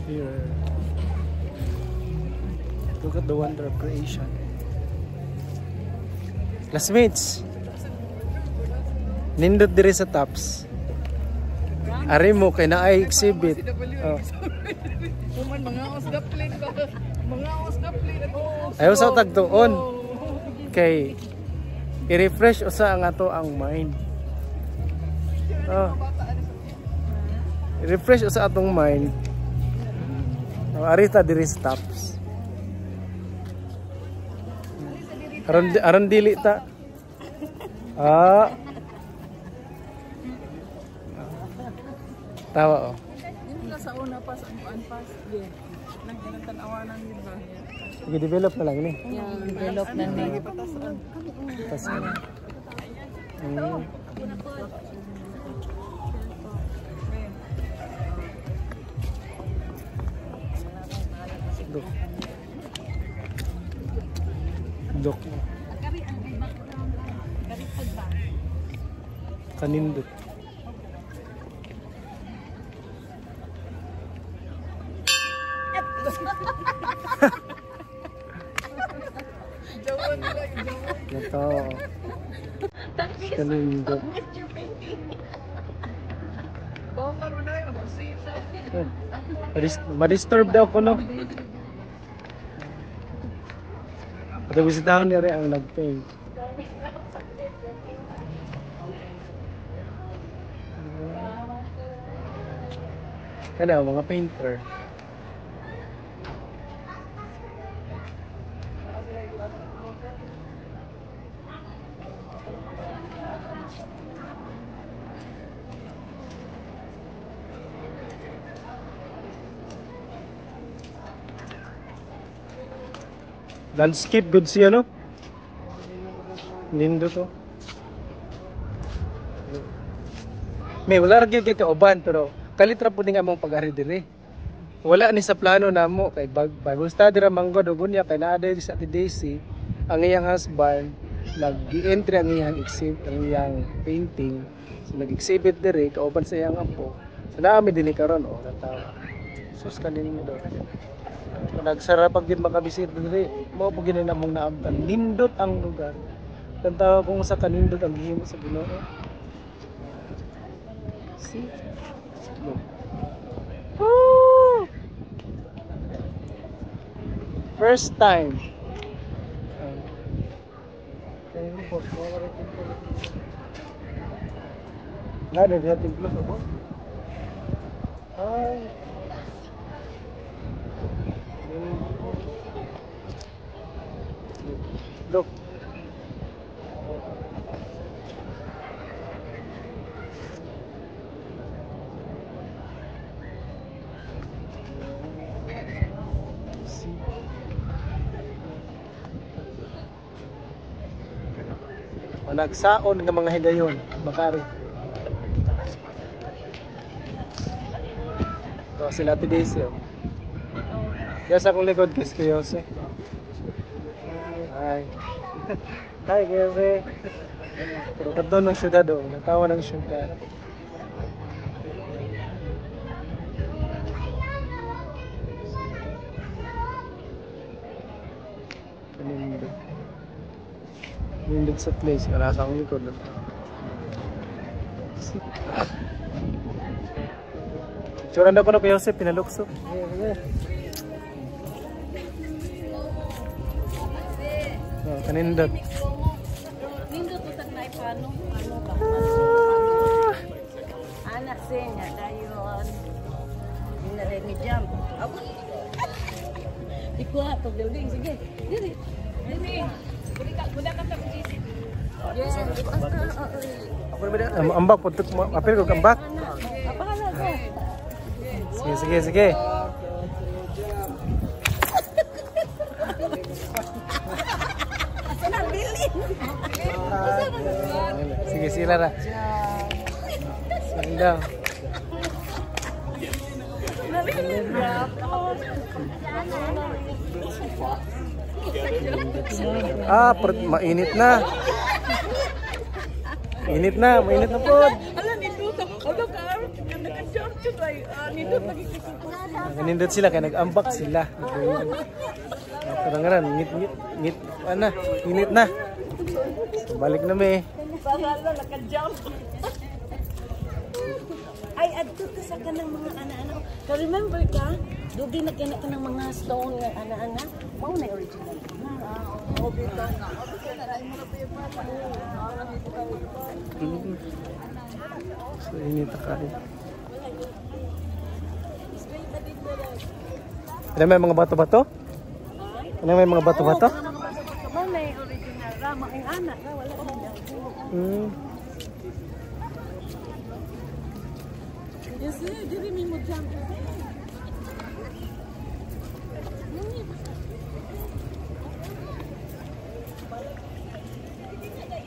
Here. Look at the wonder of creation. Classmates, nindot diri sa tops. Ari mo kay naay exhibit. Oh. Ayaw sa tagtuon. Kay i-refresh usa ang ato ang mind. Oh. I-refresh usa atong mind. Oh, ari ta diri sa tops. Aron dili ta. Ah. Tawa oh. Yung sa una pa sa anpas. Yeah. Nagtanaw-tanawanan din ba? Develop na lang ni. Yeah, develop na ni. Tas. Dok. Kanindot. Ito. Kanindot. Ma-disturb daw ko no. Ito bisitahan niya rin ang nag-paint. Ano, mga painter. Landscape good siya no? Lindo to. May wala ra gyud kay kauban pero kalitra pud nga mong pag-ari diri. Wala ni sa plano namo kay Bible study ra manggod ug unya kay naa sa Daisy ang iyang husband nag-entry ang iyang exhibit, ang iyang painting. So nag-exhibit diri kauban sa iyang apo. So naami dinhi karon oh natawa. Sus kanin mo do. Nagsara pag din makabisita diri mo pag gini namong naabtan nindot ang lugar kantawa kung sa kanindot ang gihimo sa Ginoo. See? Woo! First time. Nga na diya templo sa mo. Ay. Look. Nagsaon ng mga higayon, makari. So, sila Daisy. Yes, akong likod kis kayo, Jose. Hi. Hi, Jose. Pero kato ng syudad, oh. Natawa ng syudad. Nindot sa place, wala sa akong likod. Picturean daw ko na Kuya Jose, pinalukso. Oh, kanindot. Nindot to tag naay paano ba? Anak siya dayon. Dinare ni jump. Ako. Ikuha to building sige. Diri. Budak ka sa GC. Yes. Ako ba dia? Ambak putuk apil ko ambak. Apa kana ko? Sige. Sana bilin. Sige sila ra. Sila. Mainit na. Mainit na po. Alam ito ka. Ano ka? Naka-jump bay. Nindot lagi kasi. Nanindot sila kaya nag-unbox sila. Parang nga ngit ana, init na. So, balik na me. Para lang naka-jump. Ay, adto ka sa kanang mga ana-ana. So, remember ka? Dugi na kina ka ng mga stone nga ana-ana. Mao na original. So, init na kayo. Ano may mga bato-bato? Ano may mga bato-bato? Mao na original. Rama ang ana. Wala ka na. Yes, diri mi mo jump.